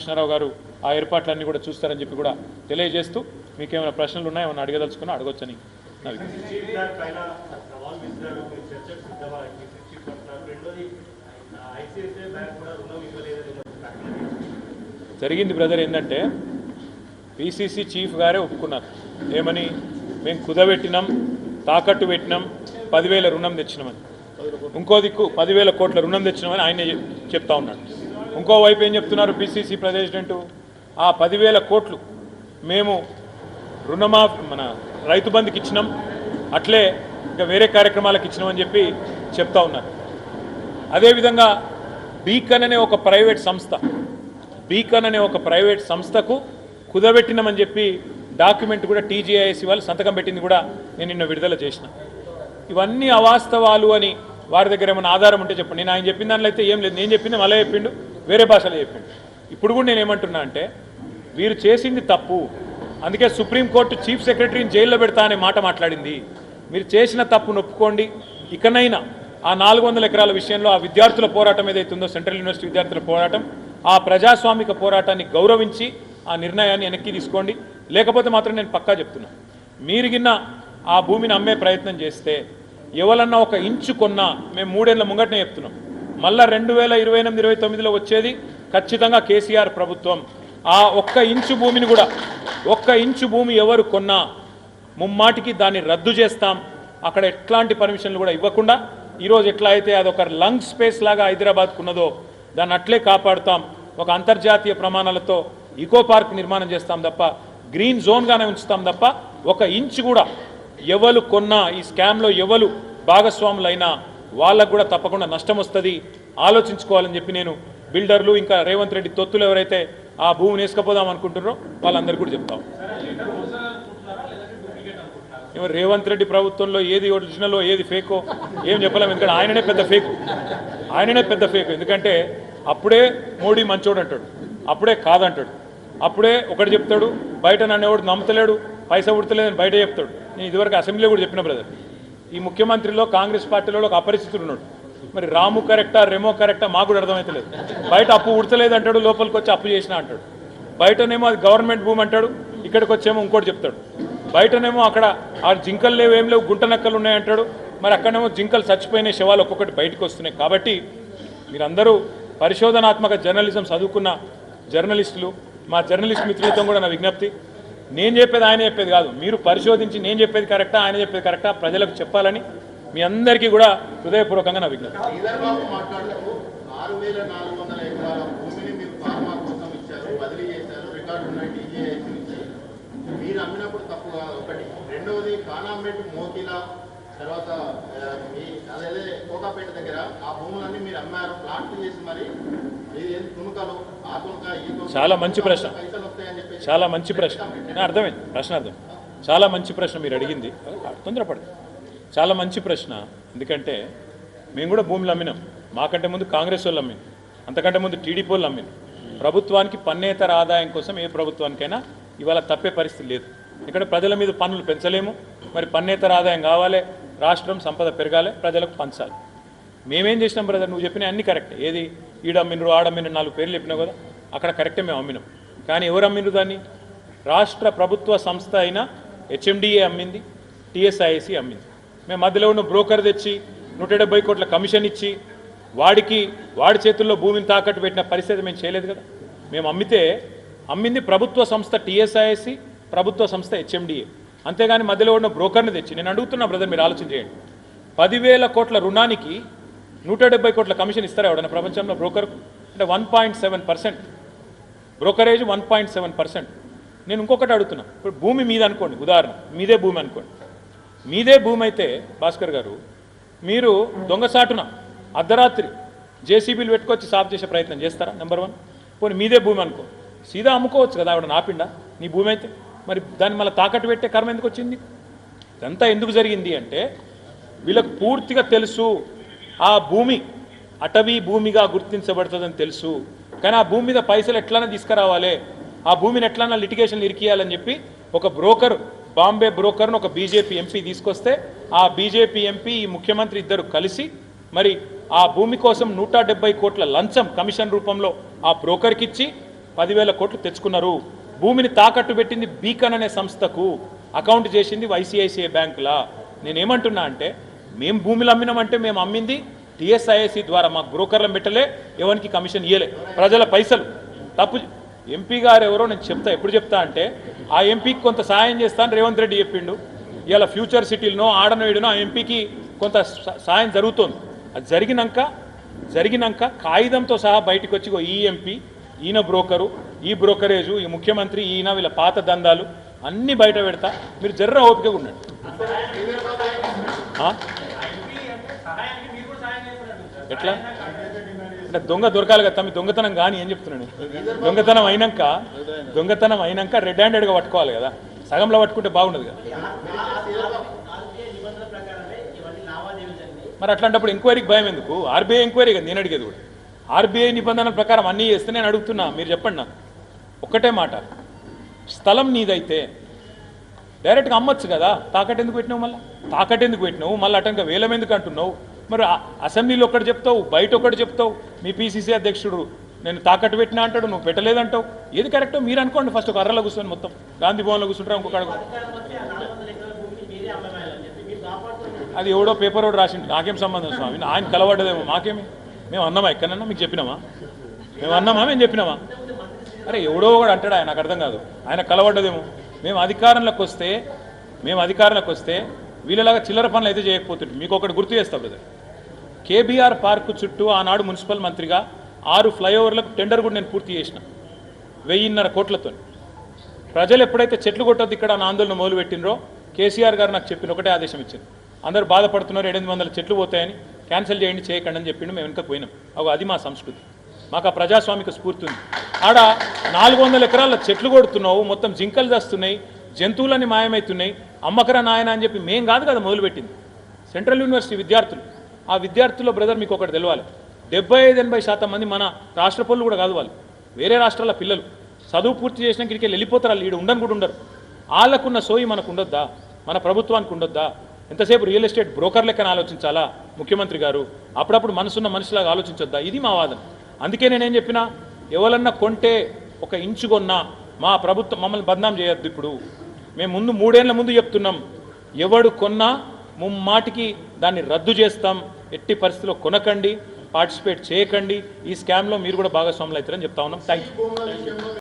కృష్ణారావు గారు ఆ ఏర్పాట్లన్నీ కూడా చూస్తారని చెప్పి కూడా తెలియజేస్తూ మీకు ఏమైనా ప్రశ్నలు ఉన్నాయో ఏమైనా అడగదలుచుకున్నా అడగొచ్చని జరిగింది బ్రదర్. ఏంటంటే పిసిసి చీఫ్ గారే ఒప్పుకున్నారు. ఏమని? మేము కుదబెట్టినాం, తాకట్టు పెట్టినాం, 10,000 రుణం తెచ్చినామని. ఇంకో దిక్కు 10,000 కోట్ల రుణం తెచ్చినామని ఆయనే చెప్తా ఉన్నాడు. ఇంకోవైపు ఏం చెప్తున్నారు పిసిసి ప్రెసిడెంట్? ఆ 10,000 కోట్లు మేము మన రైతు బంధుకి ఇచ్చినాం, అట్లే ఇంకా వేరే కార్యక్రమాలకు ఇచ్చినామని చెప్పి చెప్తా ఉన్నారు. అదేవిధంగా బీకన్ అనే ఒక ప్రైవేట్ సంస్థకు కుదబెట్టినామని చెప్పి డాక్యుమెంట్ కూడా టీజీఐఎస్సీ వాళ్ళు సంతకం పెట్టింది కూడా నేను నిన్న విడుదల చేసిన. ఇవన్నీ అవాస్తవాలు అని వారి దగ్గర ఏమైనా ఆధారం ఉంటే చెప్పండి. నేను ఆయన చెప్పిన దానిలో అయితే ఏం లేదు. నేను చెప్పింది మళ్ళీ చెప్పిండు, వేరే భాషలో చెప్పిండు. ఇప్పుడు కూడా నేను ఏమంటున్నా అంటే వీరు చేసింది తప్పు, అందుకే సుప్రీంకోర్టు చీఫ్ సెక్రటరీని జైల్లో పెడతా అనే మాట మాట్లాడింది. మీరు చేసిన తప్పు నొప్పుకోండి. ఇకనైనా ఆ 400 ఎకరాల విషయంలో ఆ విద్యార్థుల పోరాటం ఏదైతే ఉందో, సెంట్రల్ యూనివర్సిటీ విద్యార్థుల పోరాటం, ఆ ప్రజాస్వామిక పోరాటాన్ని గౌరవించి ఆ నిర్ణయాన్ని వెనక్కి తీసుకోండి. లేకపోతే మాత్రం నేను పక్కా చెప్తున్నా, మీరు గిన్న ఆ భూమిని అమ్మే ప్రయత్నం చేస్తే ఎవరన్నా ఒక ఇంచు కొన్నా మేము 3 ఏళ్ల ముంగటనే చెప్తున్నాం, మళ్ళా 2028-29లో వచ్చేది ఖచ్చితంగా కేసీఆర్ ప్రభుత్వం. ఆ ఒక్క ఇంచు భూమి ఎవరు కొన్నా ముమ్మాటికి దాన్ని రద్దు చేస్తాం. అక్కడ ఎట్లాంటి పర్మిషన్లు కూడా ఇవ్వకుండా ఈరోజు ఎట్లా అయితే అదొక లంగ్ స్పేస్ లాగా హైదరాబాద్కు ఉన్నదో దాన్ని అట్లే కాపాడుతాం. ఒక అంతర్జాతీయ ప్రమాణాలతో ఈకో పార్క్ నిర్మాణం చేస్తాం తప్ప, గ్రీన్ జోన్గానే ఉంచుతాం తప్ప ఒక ఇంచు కూడా ఎవరు కొన్నా ఈ స్కామ్లో ఎవరు భాగస్వాములైనా వాళ్ళకు కూడా తప్పకుండా నష్టం వస్తుంది. ఆలోచించుకోవాలని చెప్పి నేను బిల్డర్లు ఇంకా రేవంత్ రెడ్డి తొత్తులు ఎవరైతే ఆ భూమిని వేసుకపోదాం అనుకుంటున్నారో వాళ్ళందరికీ కూడా చెప్తాం. రేవంత్ రెడ్డి ప్రభుత్వంలో ఏది ఒరిజినలో ఏది ఫేకో ఏం చెప్పలేము. ఎందుకంటే ఆయననే పెద్ద ఫేక్. ఎందుకంటే అప్పుడే మోడీ మంచోడు అంటాడు, అప్పుడే కాదంటాడు, అప్పుడే ఒకటి చెప్తాడు, బయట నన్ను నమ్మతలేడు, పైసా ఉడతలేదని బయట చెప్తాడు. నేను ఇదివరకు అసెంబ్లీలో కూడా చెప్పిన బ్రదర్, ఈ ముఖ్యమంత్రిలో కాంగ్రెస్ పార్టీలో ఒక అపరిస్థితులు ఉన్నాడు. మరి రాము కరెక్టా రెమో కరెక్టా మాకు కూడా అర్థమవుతలేదు. బయట అప్పు ఉడతలేదు అంటాడు, లోపలికి వచ్చి అప్పు చేసినా అంటాడు. బయటనేమో అది గవర్నమెంట్ భూమి అంటాడు, ఇక్కడికి వచ్చేమో ఇంకోటి చెప్తాడు. బయటనేమో అక్కడ ఆ జింకలు లేవు, ఏం లేవు, గుంట నక్కలు ఉన్నాయంటాడు. మరి అక్కడనేమో జింకలు చచ్చిపోయిన శవాలు ఒక్కొక్కటి బయటకు వస్తున్నాయి. కాబట్టి మీరందరూ పరిశోధనాత్మక జర్నలిజం చదువుకున్న జర్నలిస్టులు, మా జర్నలిస్ట్ మిత్రులతో కూడా నా విజ్ఞప్తి, నేను చెప్పేది ఆయన చెప్పేది కాదు, మీరు పరిశోధించి నేను చెప్పేది కరెక్టా ఆయన చెప్పేది కరెక్టా ప్రజలకు చెప్పాలని మీ అందరికీ కూడా హృదయపూర్వకంగా నా విజ్ఞప్తి. చాలా మంచి ప్రశ్న, అర్థమైంది ప్రశ్న, చాలా మంచి ప్రశ్న మీరు అడిగింది. తొందరపడదు, చాలా మంచి ప్రశ్న. ఎందుకంటే మేము కూడా భూములు అమ్మినాం. మాకంటే ముందు కాంగ్రెస్ వాళ్ళు అమ్మినాం, అంతకంటే ముందు టీడీపీ వాళ్ళు అమ్మినాం. ప్రభుత్వానికి పన్నేతర ఆదాయం కోసం ఏ ప్రభుత్వానికైనా ఇవాళ తప్పే పరిస్థితి లేదు. ఇక్కడ ప్రజల మీద పన్నులు పెంచలేము. మరి పన్నేతర ఆదాయం కావాలి, రాష్ట్రం సంపద పెరగాలి, ప్రజలకు పంచాలి. మేమేం చేసినాం బ్రదర్, నువ్వు చెప్పిన అన్ని కరెక్ట్. ఏది ఈడమ్మినరు ఆడమ్మినరు 4 పేర్లు చెప్పినావు కదా, అక్కడ కరెక్టే మేము అమ్మినాం. కానీ ఎవరు అమ్మినరు దాన్ని? రాష్ట్ర ప్రభుత్వ సంస్థ అయిన హెచ్ఎండిఏ అమ్మింది, టీఎస్ఐఎస్సి అమ్మింది. మేము మధ్యలో ఉన్న బ్రోకర్ తెచ్చి 170 కోట్ల కమిషన్ ఇచ్చి వాడి చేతుల్లో భూమిని తాకట్టు పెట్టిన పరిస్థితి మేము చేయలేదు కదా. మేము అమ్మింది ప్రభుత్వ సంస్థ టీఎస్ఐఎస్సి, ప్రభుత్వ సంస్థ హెచ్ఎండిఏ. అంతేగాని మధ్యలో ఉన్న బ్రోకర్ని తెచ్చి. నేను అడుగుతున్నా బ్రదర్, మీరు ఆలోచన చేయండి. 10,000 కోట్ల రుణానికి 170 కోట్ల కమిషన్ ఇస్తారా ఎవడన్నా ప్రపంచంలో బ్రోకర్కు? అంటే 1.7%, బ్రోకరేజ్ 1.7%. నేను ఇంకొకటి అడుగుతున్నా, ఇప్పుడు భూమి మీద అనుకోండి, ఉదాహరణ మీదే భూమి అనుకోండి. మీదే భూమి అయితే భాస్కర్ గారు, మీరు దొంగసాటున అర్ధరాత్రి జేసీబీలు పెట్టుకొచ్చి సాఫ్ చేసే ప్రయత్నం చేస్తారా? నెంబర్ 1. పోనీ మీదే భూమి అనుకో, సీదా అమ్ముకోవచ్చు కదా ఆవిడ నాపిండా నీ భూమి అయితే. మరి దాన్ని మళ్ళీ తాకట్టు పెట్టే కర్మ ఎందుకు వచ్చింది? ఇదంతా ఎందుకు జరిగింది అంటే వీళ్ళకు పూర్తిగా తెలుసు ఆ భూమి అటవీ భూమిగా గుర్తించబడుతుందని తెలుసు. కానీ ఆ భూమి మీద పైసలు ఎట్లన్నా తీసుకురావాలి, ఆ భూమిని ఎట్లన్నా లిటిగేషన్లు ఇరికియాలని చెప్పి ఒక బ్రోకర్, బాంబే బ్రోకర్ను ఒక బీజేపీ ఎంపీ తీసుకొస్తే ఆ బీజేపీ ఎంపీ ఈ ముఖ్యమంత్రి ఇద్దరు కలిసి మరి ఆ భూమి కోసం 170 కోట్ల లంచం కమిషన్ రూపంలో ఆ బ్రోకర్కి ఇచ్చి 10,000 కోట్లు తెచ్చుకున్నారు. భూమిని తాకట్టు పెట్టింది బీకన్ అనే సంస్థకు, అకౌంట్ చేసింది ఐసిఐసిఐ బ్యాంకులా. నేనేమంటున్నా అంటే మేము భూములు అమ్మినామంటే మేము అమ్మింది టీఎస్ఐఎస్సి ద్వారా, మాకు బ్రోకర్లను పెట్టలే, ఎవరికి కమిషన్ ఇయ్యలే, ప్రజల పైసలు. తప్పు ఎంపీ గారు ఎవరో నేను చెప్తా, ఎప్పుడు చెప్తా అంటే ఆ ఎంపీకి కొంత సాయం చేస్తాను రేవంత్ రెడ్డి చెప్పిండు. ఇలా ఫ్యూచర్ సిటీలనో ఆడనోయిడనో ఆ ఎంపీకి కొంత సాయం జరుగుతోంది. అది జరిగినాక కాగితంతో సహా బయటకు వచ్చి ఈ ఎంపీ, ఈయన బ్రోకరు, ఈ బ్రోకరేజు, ఈ ముఖ్యమంత్రి, ఈయన వీళ్ళ పాత దందాలు అన్నీ బయట పెడతా. మీరు జర్ర ఓపికగా ఉండండి. ఎట్లా అంటే దొంగ దొరకాలి కదా, మీ దొంగతనం కానీ ఏం చెప్తున్నాను. దొంగతనం అయినాక రెడ్ హ్యాండెడ్గా పట్టుకోవాలి కదా, సగంలో పట్టుకుంటే బాగుండదు కదా. మరి అట్లాంటప్పుడు ఎంక్వైరీకి భయం ఎందుకు? ఆర్బీఐ ఎంక్వైరీ కదా నేను అడిగేది కూడా. ఆర్బీఐ నిబంధనల ప్రకారం అన్నీ చేస్తే నేను అడుగుతున్నా, మీరు చెప్పండి నాకు ఒక్కటే మాట. స్థలం నీదైతే డైరెక్ట్గా అమ్మొచ్చు కదా, తాకట్టు ఎందుకు పెట్టినావు? మళ్ళీ అటంక వేలం ఎందుకు అంటున్నావు? మరి అసెంబ్లీలో ఒకటి చెప్తావు, బయట ఒకటి చెప్తావు. మీ పిసిసి అధ్యక్షుడు నేను తాకట్టు పెట్టినా అంటాడు, నువ్వు పెట్టలేదంటావు. ఏది కరెక్టో మీరు అనుకోండి. ఫస్ట్ ఒక అర్రలో కూర్చొని మొత్తం గాంధీ భవన్లో కూర్చుంటారా ఇంకొక అది ఎవడో పేపర్ ఒకటి రాసిండు, నాకేం సంబంధం స్వామి? ఆయన కలవడ్డదేమో, మాకేమి? మేము అన్నామా ఎక్కడన్నా? మీకు చెప్పినామా? మేము చెప్పినామా? అరే ఎవడో కూడా అంటాడు, ఆయన నాకు అర్థం కాదు. ఆయన కలవడ్డదేమో. మేము అధికారంలోకి వస్తే వీళ్ళలాగా చిల్లర పనులు అయితే చేయకపోతుంది. మీకు ఒకటి గుర్తు చేస్తా బ్రదర్, కేబీఆర్ పార్కు చుట్టూ ఆనాడు మున్సిపల్ మంత్రిగా 6 ఫ్లైఓవర్లకు టెండర్ కూడా నేను పూర్తి చేసిన 1,500 కోట్లతో. ప్రజలు ఎప్పుడైతే చెట్లు కొట్టొద్దు ఇక్కడ అని ఆందోళన మొదలుపెట్టినరో కేసీఆర్ గారు నాకు చెప్పిన ఒకటే ఆదేశం ఇచ్చింది, అందరూ బాధపడుతున్నారు 700 చెట్లు పోతాయని, క్యాన్సిల్ చేయండి, చేయకండి అని చెప్పిండు. మేము వెనుక పోయినాం. అది మా సంస్కృతి, మాకు ఆ ప్రజాస్వామిక స్ఫూర్తి ఉంది. ఆడ 400 ఎకరాల చెట్లు కొడుతున్నావు, మొత్తం జింకలు చేస్తున్నాయి, జంతువులన్నీ మాయమవుతున్నాయి, అమ్మకరా నాయన అని చెప్పి మేం కాదు కదా మొదలుపెట్టింది, సెంట్రల్ యూనివర్సిటీ విద్యార్థులు. ఆ విద్యార్థుల్లో బ్రదర్ మీకు ఒకటి తెలవాలి, 75-80% మంది మన రాష్ట్ర పనులు కూడా కాదు, వాళ్ళు వేరే రాష్ట్రాల పిల్లలు. చదువు పూర్తి చేసినాక ఇక్కడికి వెళ్ళిపోతారు, వాళ్ళు ఈడ ఉండని కూడా ఉండరు. వాళ్ళకున్న సోయి మనకు ఉండొద్దా? మన ప్రభుత్వానికి ఉండొద్దా? ఎంతసేపు రియల్ ఎస్టేట్ బ్రోకర్ లెక్కన ఆలోచించాలా ముఖ్యమంత్రి గారు? అప్పుడప్పుడు మనసున్న మనిషిలాగా ఆలోచించొద్దా? ఇది మా వాదన. అందుకే నేనేం చెప్పినా, ఎవరన్నా కొంటే ఒక ఇంచు కొన్నా మా ప్రభుత్వం మమ్మల్ని బద్నాం చేయొద్దు. ఇప్పుడు మేము 3 ఏళ్ల ముందు చెప్తున్నాం, ఎవడు కొన్నా ముమ్మాటికి దాన్ని రద్దు చేస్తాం, ఎట్టి పరిస్థితిలో కొనకండి, పార్టిసిపేట్ చేయకండి, ఈ స్కామ్లో మీరు కూడా భాగస్వాములు అవుతారని చెప్తా ఉన్నాం. Thank you.